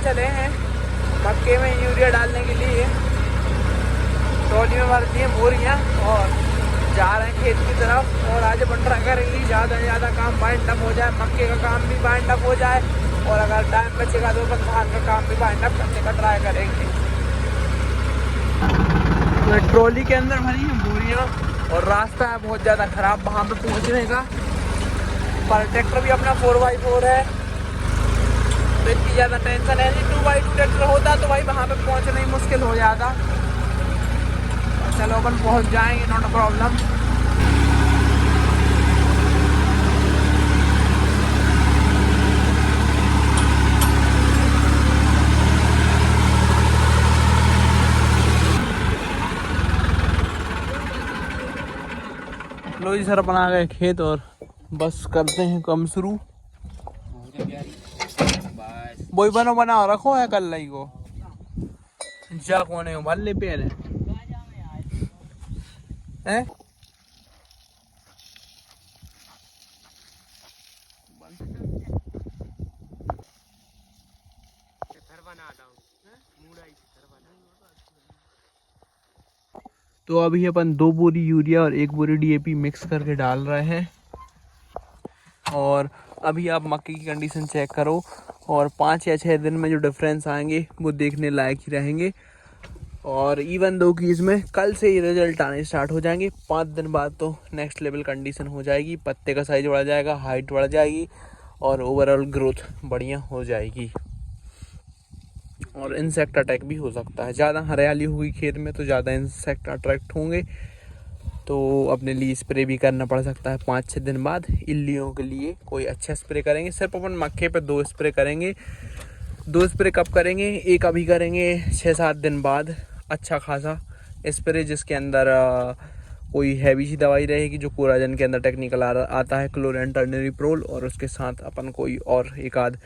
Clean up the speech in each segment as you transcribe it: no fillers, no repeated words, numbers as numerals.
चले हैं मक्के में यूरिया डालने के लिए। ट्रॉली में भरती हैं बोरियाँ और जा रहे हैं खेत की तरफ। और आज बंटरा करेंगे, ज़्यादा से ज़्यादा काम बाइंड अप हो जाए, मक्के का काम भी बाइंड अप हो जाए और अगर टाइम बचेगा तो अपन धान का काम भी बाइंड अप करने का ट्राई करेंगे। तो ट्रॉली के अंदर भरी हैं बोरियाँ और रास्ता है बहुत ज़्यादा ख़राब वहाँ पे पहुँचने का, पर ट्रैक्टर भी अपना 4x4 है तो इतनी ज़्यादा टेंशन है नहीं। 2x2 ट्रैक्टर होता तो भाई वहाँ पे पहुँचना ही मुश्किल हो जाता। चलो अपन पहुँच जाएंगे, नॉट अ प्रॉब्लम। लो जी सर, अपन आ गए खेत और बस करते हैं काम शुरू। वही बना रखो है कल लाई को जा कोने भले पेड़ है। तो अभी अपन 2 बोरी यूरिया और 1 बोरी डीएपी मिक्स करके डाल रहे हैं। और अभी आप मक्के की कंडीशन चेक करो और 5 या 6 दिन में जो डिफरेंस आएंगे वो देखने लायक ही रहेंगे। और इवन दो कि इसमें कल से ही रिजल्ट आने स्टार्ट हो जाएंगे। 5 दिन बाद तो नेक्स्ट लेवल कंडीशन हो जाएगी, पत्ते का साइज बढ़ जाएगा, हाइट बढ़ जाएगी और ओवरऑल ग्रोथ बढ़िया हो जाएगी। और इंसेक्ट अटैक भी हो सकता है, ज़्यादा हरियाली होगी खेत में तो ज़्यादा इंसेक्ट अट्रैक्ट होंगे तो अपने लिए स्प्रे भी करना पड़ सकता है। 5-6 दिन बाद इल्लियों के लिए कोई अच्छा स्प्रे करेंगे। सिर्फ अपन मक्के पे 2 स्प्रे करेंगे। 2 स्प्रे कब करेंगे? एक अभी करेंगे 6-7 दिन बाद अच्छा खासा स्प्रे, जिसके अंदर कोई हैवी सी दवाई रहेगी जो कोराजन के अंदर टेक्निकल आता है, क्लोरेंटर्निप्रोल, और उसके साथ अपन कोई और एक आध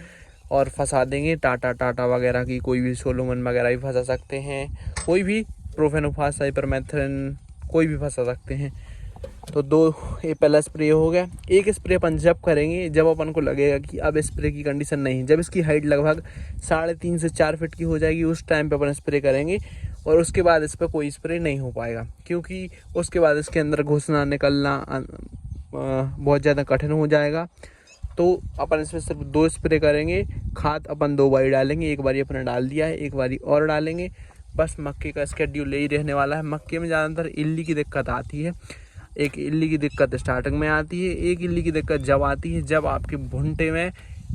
और फंसा देंगे। टाटा वगैरह की कोई भी, सोलोमन वगैरह भी फंसा सकते हैं, कोई भी प्रोफेनोफास, साइपरमेथ्रिन कोई भी फंसा सकते हैं। तो 2 ये पहला स्प्रे हो गया। एक स्प्रे अपन जब करेंगे जब अपन को लगेगा कि अब स्प्रे की कंडीशन नहीं, जब इसकी हाइट लगभग 3.5 से 4 फीट की हो जाएगी, उस टाइम पे अपन स्प्रे करेंगे। और उसके बाद इस पर कोई स्प्रे नहीं हो पाएगा, क्योंकि उसके बाद इसके अंदर घुसना निकलना बहुत ज़्यादा कठिन हो जाएगा। तो अपन इसमें सिर्फ 2 स्प्रे करेंगे। खाद अपन 2 बारी डालेंगे, एक बारी अपने डाल दिया है, एक बारी और डालेंगे। बस मक्के का स्केड्यूल यही रहने वाला है। मक्के में ज़्यादातर इल्ली की दिक्कत आती है। एक इल्ली की दिक्कत स्टार्टिंग में आती है, एक इल्ली की दिक्कत जब आती है जब आपके भुंटे में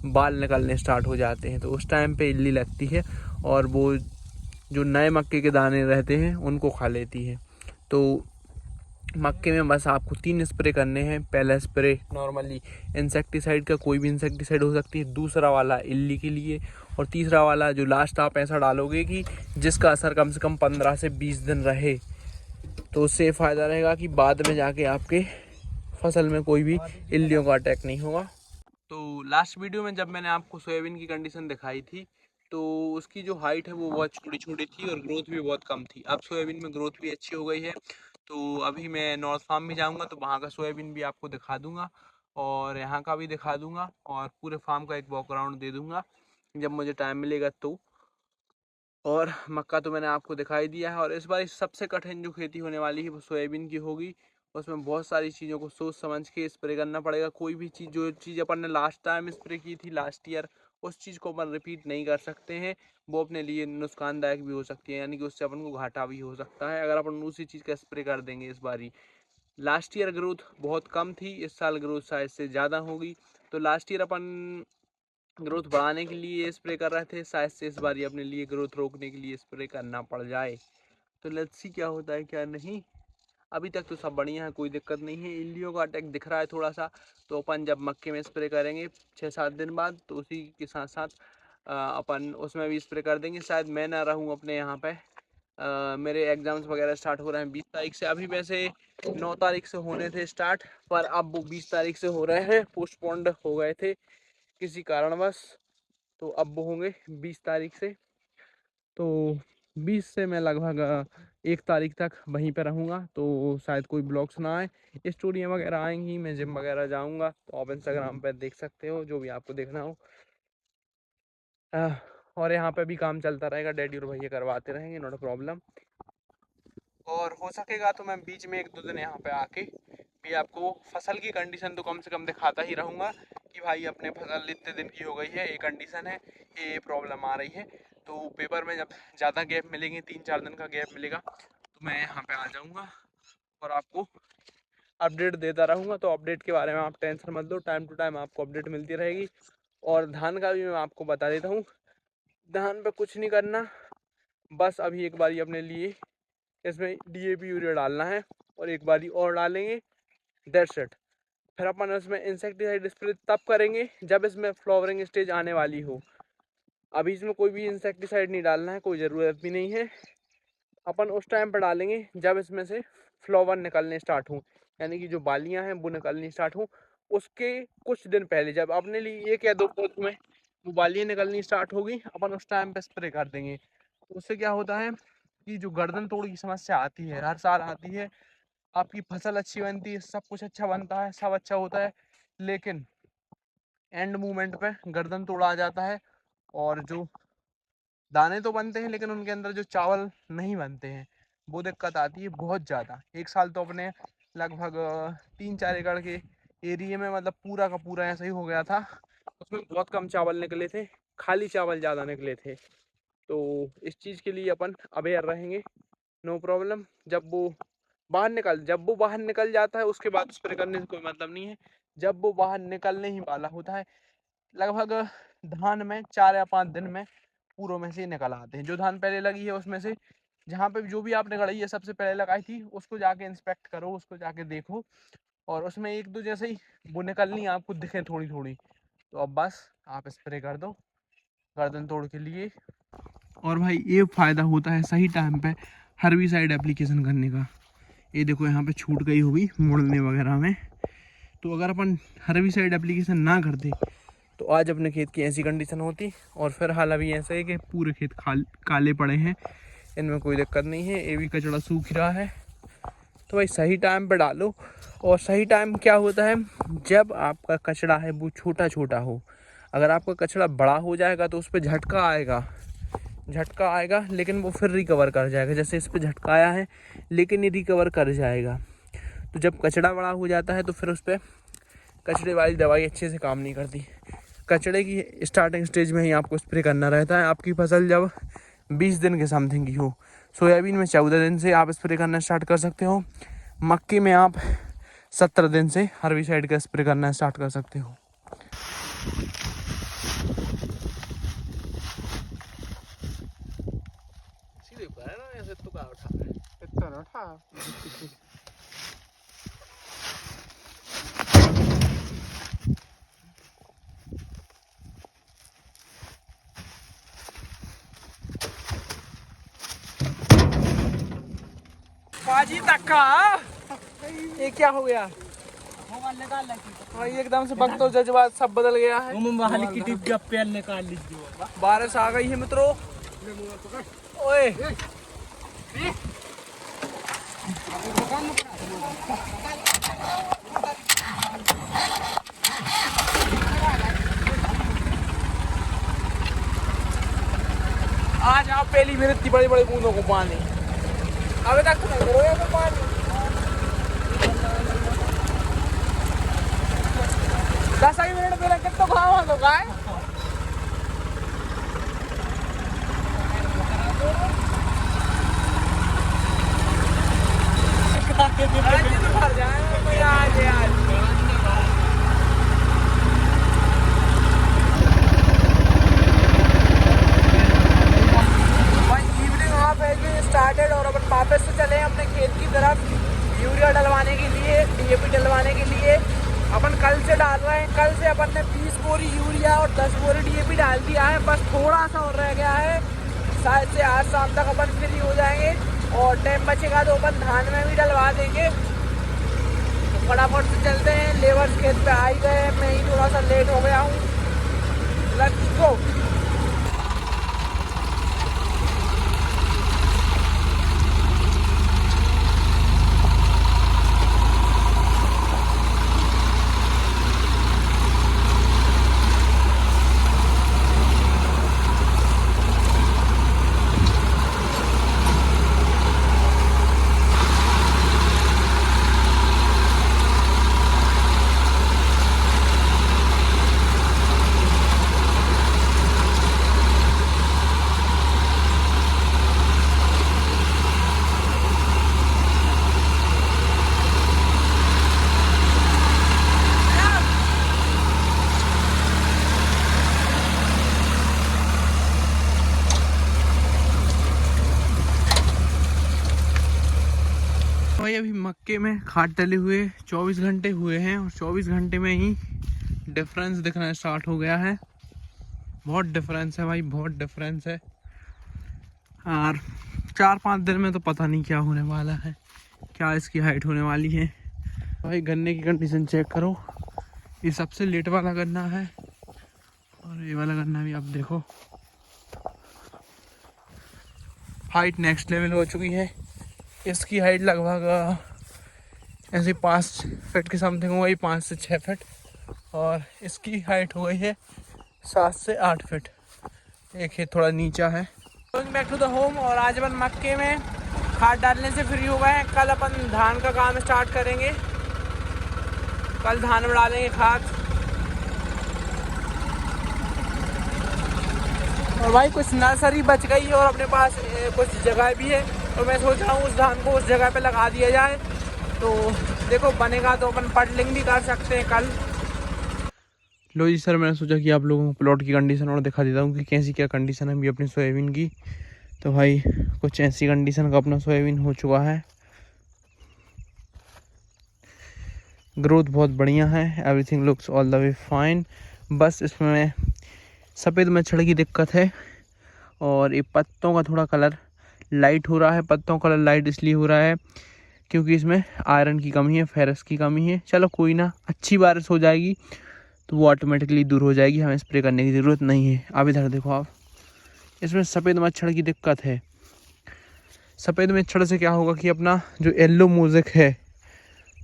बाल निकलने स्टार्ट हो जाते हैं, तो उस टाइम पे इल्ली लगती है और वो जो नए मक्के के दाने रहते हैं उनको खा लेती है। तो मक्के में बस आपको 3 स्प्रे करने हैं। पहला स्प्रे नॉर्मली इंसेक्टिसाइड का, कोई भी इंसेक्टिसाइड हो सकती है, दूसरा वाला इल्ली के लिए, और तीसरा वाला जो लास्ट आप ऐसा डालोगे कि जिसका असर कम से कम 15 से 20 दिन रहे, तो उससे फ़ायदा रहेगा कि बाद में जाके आपके फसल में कोई भी इल्लियों का अटैक नहीं होगा। तो लास्ट वीडियो में जब मैंने आपको सोयाबीन की कंडीशन दिखाई थी तो उसकी जो हाइट है वो बहुत छोटी छोटी थी और ग्रोथ भी बहुत कम थी। अब सोयाबीन में ग्रोथ भी अच्छी हो गई है। तो अभी मैं नॉर्थ फार्म में जाऊंगा तो वहाँ का सोयाबीन भी आपको दिखा दूंगा और यहाँ का भी दिखा दूंगा और पूरे फार्म का एक वॉक अराउंड दे दूंगा जब मुझे टाइम मिलेगा तो। और मक्का तो मैंने आपको दिखाई दिया है। और इस बार सबसे कठिन जो खेती होने वाली है वो सोयाबीन की होगी। उसमें बहुत सारी चीज़ों को सोच समझ के स्प्रे करना पड़ेगा। कोई भी चीज़, जो चीज़ अपन ने लास्ट टाइम स्प्रे की थी लास्ट ईयर, उस चीज़ को अपन रिपीट नहीं कर सकते हैं। वो अपने लिए नुकसानदायक भी हो सकती है, यानी कि उससे अपन को घाटा भी हो सकता है अगर अपन उसी चीज़ का स्प्रे कर देंगे इस बारी। लास्ट ईयर ग्रोथ बहुत कम थी, इस साल ग्रोथ शायद से ज़्यादा होगी। तो लास्ट ईयर अपन ग्रोथ बढ़ाने के लिए स्प्रे कर रहे थे, शायद से इस बार अपने लिए ग्रोथ रोकने के लिए स्प्रे करना पड़ जाए। तो लेट्स सी क्या होता है क्या नहीं। अभी तक तो सब बढ़िया है, कोई दिक्कत नहीं है। इल्लियों का अटैक दिख रहा है थोड़ा सा, तो अपन जब मक्के में स्प्रे करेंगे 6-7 दिन बाद तो उसी के साथ साथ अपन उसमें भी स्प्रे कर देंगे। शायद मैं ना रहूँ अपने यहाँ पे, मेरे एग्ज़ाम्स वगैरह स्टार्ट हो रहे हैं 20 तारीख से। अभी वैसे 9 तारीख से होने थे स्टार्ट, पर अब वो 20 तारीख से हो रहे हैं, पोस्टपोन्ड हो गए थे किसी कारणवश। तो अब वो होंगे 20 तारीख से। तो 20 से मैं लगभग 1 तारीख तक वहीं पे रहूँगा, तो शायद कोई ब्लॉग्स ना आए, स्टोरियाँ वगैरह आएंगी। मैं जिम वगैरह जाऊँगा तो आप इंस्टाग्राम पर देख सकते हो जो भी आपको देखना हो। और यहाँ पे भी काम चलता रहेगा, डैडी और भैया करवाते रहेंगे, नॉट प्रॉब्लम। और हो सकेगा तो मैं बीच में 1-2 दिन यहाँ पे आके भी आपको फसल की कंडीशन तो कम से कम दिखाता ही रहूँगा कि भाई अपने फसल इतने दिन की हो गई है, ये कंडीशन है, ये प्रॉब्लम आ रही है। तो पेपर में जब ज़्यादा गैप मिलेंगे, 3-4 दिन का गैप मिलेगा, तो मैं यहाँ पे आ जाऊँगा और आपको अपडेट देता रहूँगा। तो अपडेट के बारे में आप टेंशन मत लो, टाइम टू टाइम आपको अपडेट मिलती रहेगी। और धान का भी मैं आपको बता देता हूँ, धान पे कुछ नहीं करना, बस अभी एक बारी अपने लिए इसमें DAP यूरिया डालना है और एक बारी और डालेंगे, दैट्स इट। फिर अपन इसमें इंसेक्टिसाइड स्प्रे तब करेंगे जब इसमें फ्लावरिंग स्टेज आने वाली हो। अभी इसमें कोई भी इंसेक्टिसाइड नहीं डालना है, कोई ज़रूरत भी नहीं है। अपन उस टाइम पर डालेंगे जब इसमें से फ्लावर निकलने स्टार्ट हों, यानी कि जो बालियाँ हैं वो निकलनी स्टार्ट हों। उसके कुछ दिन पहले जब अपने लिए 1 या 2 पौध में वो बालियाँ निकलनी स्टार्ट होगी, अपन उस टाइम पे स्प्रे कर देंगे। तो उससे क्या होता है कि जो गर्दन तोड़ की समस्या आती है, हर साल आती है, आपकी फसल अच्छी बनती है, सब कुछ अच्छा बनता है, सब अच्छा होता है, लेकिन एंड मूवमेंट पे गर्दन तोड़ा आ जाता है और जो दाने तो बनते हैं लेकिन उनके अंदर जो चावल नहीं बनते हैं, वो दिक्कत आती है बहुत ज़्यादा। एक साल तो अपने लगभग 3-4 एकड़ के एरिया में मतलब पूरा का पूरा ऐसा ही हो गया था, उसमें बहुत कम चावल निकले थे, खाली चावल ज़्यादा निकले थे। तो इस चीज़ के लिए अपन अवेयर रहेंगे, नो प्रॉब्लम। जब वो बाहर निकल जाता है उसके बाद स्प्रे करने से कोई मतलब नहीं है। जब वो बाहर निकलने ही वाला होता है, लगभग धान में 4 या 5 दिन में पूरों में से निकल आते हैं। जो धान पहले लगी है उसमें से, जहाँ पे जो भी आपने गड़ाई है सबसे पहले लगाई थी, उसको जाके इंस्पेक्ट करो, उसको जाके देखो, और उसमें 1-2 जैसे ही वो निकलनी आपको दिखे थोड़ी थोड़ी, तो अब बस आप स्प्रे कर दो गर्दन तोड़ के लिए। और भाई ये फ़ायदा होता है सही टाइम पे हर्बिसाइड एप्लीकेशन करने का। ये देखो यहाँ पे छूट गई होगी मुड़ने वगैरह में, तो अगर अपन हर्बिसाइड एप्लीकेशन ना करते तो आज अपने खेत की ऐसी कंडीशन होती। और फिर हाल अभी ऐसा है कि पूरे खेत काले पड़े हैं, इनमें कोई दिक्कत नहीं है, ये भी कचड़ा सूख रहा है। तो भाई सही टाइम पे डालो। और सही टाइम क्या होता है, जब आपका कचड़ा है वो छोटा छोटा हो। अगर आपका कचड़ा बड़ा हो जाएगा तो उस पर झटका आएगा, लेकिन वो फिर रिकवर कर जाएगा। जैसे इस पर झटका आया है लेकिन ये रिकवर कर जाएगा। तो जब कचड़ा बड़ा हो जाता है तो फिर उस पर कचड़े वाली दवाई अच्छे से काम नहीं करती। कचड़े की स्टार्टिंग स्टेज में ही आपको स्प्रे करना रहता है। आपकी फसल जब 20 दिन के समथिंग की हो, सोयाबीन में 14 दिन से आप स्प्रे करना स्टार्ट कर सकते हो, मक्की में आप 17 दिन से हर्बिसाइड का स्प्रे करना स्टार्ट कर सकते हो। बाजी तक्का, ये क्या हो गया? हाँ, ये एकदम से वक्त और जज्बात सब बदल गया है। बारिश आ गई है मित्रों। ओए आज आप पहली मेरे इतनी बड़ी बड़ी बूंदों को पानी, अभी तक तो नहीं रोया तो पानी। 10 मिनट पहले कितना खावा तो गाय भर जाए आज स्टार्टेड और अपन वापस से चले अपने खेत की तरफ यूरिया डलवाने के लिए, DAP डलवाने के लिए। अपन कल से डाल रहे हैं। कल से अपन ने 20 बोरी यूरिया और 10 बोरी DAP डाल दिया है, बस थोड़ा सा और रह गया है। शायद से आज शाम तक अपन फ्री हो जाएंगे और टाइम बचेगा तो अपन धान में भी डलवा देंगे। तो फटाफट से चलते हैं, लेबर खेत पे आ ही गए, मैं ही थोड़ा सा लेट हो गया हूँ। Let's go. भाई अभी मक्के में खाद डले हुए 24 घंटे हुए हैं और 24 घंटे में ही डिफरेंस दिखना स्टार्ट हो गया है। बहुत डिफरेंस है भाई, बहुत डिफरेंस है। और 4-5 दिन में तो पता नहीं क्या होने वाला है, क्या इसकी हाइट होने वाली है। भाई गन्ने की कंडीशन चेक करो, ये सबसे लेट वाला गन्ना है और ये वाला गन्ना भी आप देखो, हाइट नेक्स्ट लेवल हो चुकी है। इसकी हाइट लगभग ऐसे 5 फीट के समथिंग हो गई, 5 से 6 फीट, और इसकी हाइट हो गई है 7 से 8 फीट। एक ही थोड़ा नीचा है। Going back to the home, और आज अपन मक्के में खाद डालने से फ्री हो गए हैं। कल अपन धान का काम स्टार्ट करेंगे, कल धान में डालेंगे खाद। और भाई कुछ नर्सरी बच गई है और अपने पास कुछ जगह भी है, और मैं सोच रहा हूँ उस धान को उस जगह पे लगा दिया जाए, तो देखो बनेगा तो अपन पडलिंग भी कर सकते हैं कल। लो जी सर, मैंने सोचा कि आप लोगों को प्लॉट की कंडीशन और दिखा देता हूँ कि कैसी क्या कंडीशन है अभी अपनी सोयाबीन की। तो भाई कुछ ऐसी कंडीशन का अपना सोयाबीन हो चुका है। ग्रोथ बहुत बढ़िया है, everything looks all the way fine. बस इसमें सफ़ेद मच्छर की दिक्कत है और ये पत्तों का थोड़ा कलर लाइट हो रहा है। पत्तों का कलर लाइट इसलिए हो रहा है क्योंकि इसमें आयरन की कमी है, फेरस की कमी है। चलो कोई ना, अच्छी बारिश हो जाएगी तो वो ऑटोमेटिकली दूर हो जाएगी, हमें स्प्रे करने की ज़रूरत नहीं है। अब इधर देखो आप, इसमें सफ़ेद मच्छर की दिक्कत है। सफ़ेद मच्छर से क्या होगा कि अपना जो येलो मोज़ेक है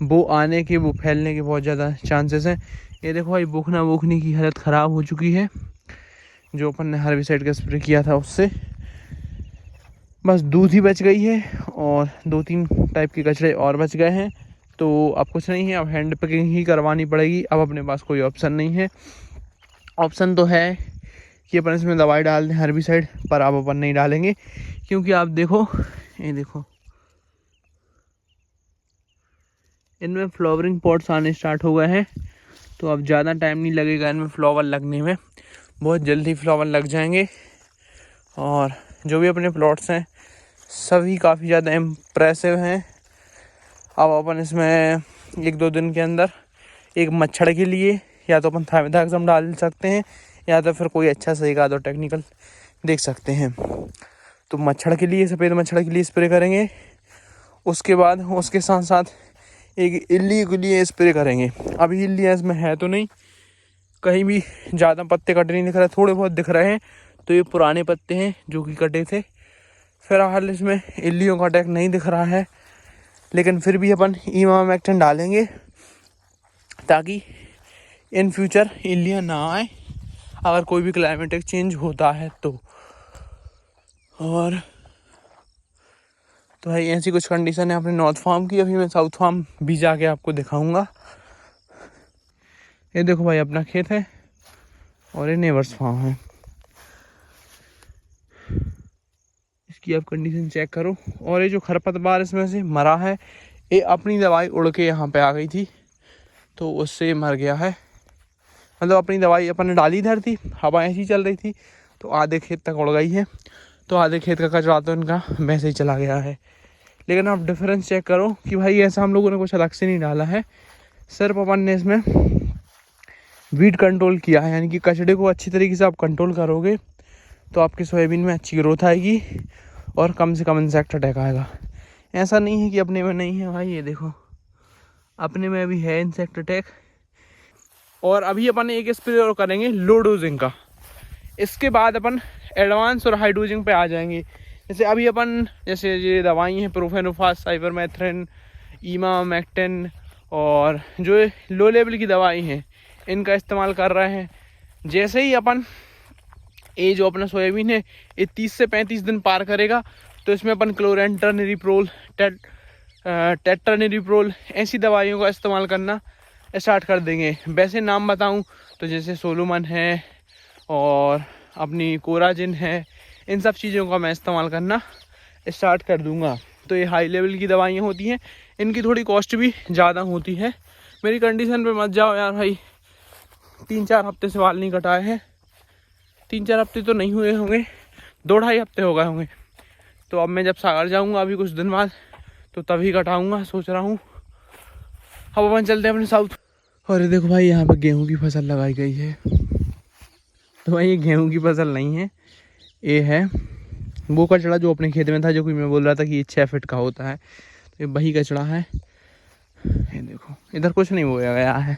वो आने के, वो फैलने के बहुत ज़्यादा चांसेस हैं। ये देखो भाई, बोखना बोखनी की हालत ख़राब हो चुकी है। जो अपन ने हर्बिसाइड का स्प्रे किया था उससे बस दूध ही बच गई है और 2-3 टाइप के कचरे और बच गए हैं। तो अब कुछ नहीं है, अब हैंड पिकिंग ही करवानी पड़ेगी। अब अपने पास कोई ऑप्शन नहीं है। ऑप्शन तो है कि अपन इसमें दवाई डाल दें हर्बिसाइड, पर अब अपन नहीं डालेंगे क्योंकि आप देखो, ये देखो इनमें फ्लावरिंग पॉट्स आने स्टार्ट हो गए हैं। तो अब ज़्यादा टाइम नहीं लगेगा इनमें फ्लावर लगने में, बहुत जल्दी फ्लावर लग जाएंगे। और जो भी अपने प्लॉट्स हैं सभी काफ़ी ज़्यादा इम्प्रेसिव हैं। अब अपन इसमें 1-2 दिन के अंदर एक मच्छर के लिए या तो अपन थाइमेथाक्सम डाल सकते हैं या तो फिर कोई अच्छा सही का टेक्निकल देख सकते हैं। तो मच्छर के लिए, सफ़ेद मच्छर के लिए स्प्रे करेंगे। उसके बाद उसके साथ साथ एक इल्ली के लिए स्प्रे करेंगे। अभी इल्लियाँ इसमें है तो नहीं, कहीं भी ज़्यादा पत्ते कटे नहीं दिख रहे, थोड़े बहुत दिख रहे हैं तो ये पुराने पत्ते हैं जो कि कटे थे। फिलहाल इसमें इल्लियों का अटैक नहीं दिख रहा है, लेकिन फिर भी अपन इमामेक्टिन डालेंगे ताकि इन फ्यूचर इल्लियाँ ना आए अगर कोई भी क्लाइमेटिक चेंज होता है तो। और तो भाई ऐसी कुछ कंडीशन है अपने नॉर्थ फार्म की। अभी मैं साउथ फार्म भी जाके आपको दिखाऊंगा। ये देखो भाई अपना खेत है और ये नेबर्स फार्म है। इसकी आप कंडीशन चेक करो। और ये जो खरपतवार इसमें से मरा है, ये अपनी दवाई उड़ के यहाँ पे आ गई थी तो उससे मर गया है। मतलब अपनी दवाई अपन ने डाली इधर थी, हवा ऐसी चल रही थी तो आधे खेत तक उड़ गई है, तो आधे खेत का कचरा तो इनका वैसे ही चला गया है। लेकिन आप डिफरेंस चेक करो कि भाई ऐसा हम लोगों ने कुछ अलग से नहीं डाला है, सिर्फ अपन ने इसमें वीड कंट्रोल किया है। यानी कि कचड़े को अच्छी तरीके से आप कंट्रोल करोगे तो आपकी सोयाबीन में अच्छी ग्रोथ आएगी और कम से कम इंसेक्ट अटैक आएगा। ऐसा नहीं है कि अपने में नहीं है भाई, ये देखो अपने में भी है इंसेक्ट अटैक। और अभी अपन एक स्प्रे और करेंगे लो डोजिंग का, इसके बाद अपन एडवांस और हाई डोजिंग पे आ जाएंगे। जैसे अभी अपन, जैसे ये दवाई हैं प्रोफेनोफास, साइपरमेथ्रिन, इमामेक्टिन और जो लो लेवल की दवाई हैं इनका इस्तेमाल कर रहे हैं। जैसे ही अपन ये जो अपना सोयाबीन है ये 30 से 35 दिन पार करेगा तो इसमें अपन क्लोरेंट्रानिलिप्रोल, टेट्रानिलिप्रोल ऐसी दवाइयों का इस्तेमाल करना स्टार्ट कर देंगे। वैसे नाम बताऊं तो जैसे सोलोमन है और अपनी कोराजिन है, इन सब चीज़ों का मैं इस्तेमाल करना स्टार्ट कर दूंगा। तो ये हाई लेवल की दवाइयाँ होती हैं, इनकी थोड़ी कॉस्ट भी ज़्यादा होती है। मेरी कंडीशन पे मत जाओ यार भाई, 3-4 हफ्ते से बाल नहीं कटाए हैं। 3-4 हफ्ते तो नहीं हुए होंगे, 2-2.5 हफ्ते हो गए होंगे। तो अब मैं जब सागर जाऊंगा अभी कुछ दिन बाद, तो तभी कटाऊंगा सोच रहा हूँ। अब अपन चलते हैं अपने साउथ। और ये देखो भाई यहाँ पे गेहूं की फसल लगाई गई है। तो भाई ये गेहूं की फसल नहीं है, ये है वो कचड़ा जो अपने खेत में था, जो कि मैं बोल रहा था कि ये 6 फीट का होता है, तो ये वही कचड़ा है। ये देखो इधर कुछ नहीं बोया गया है,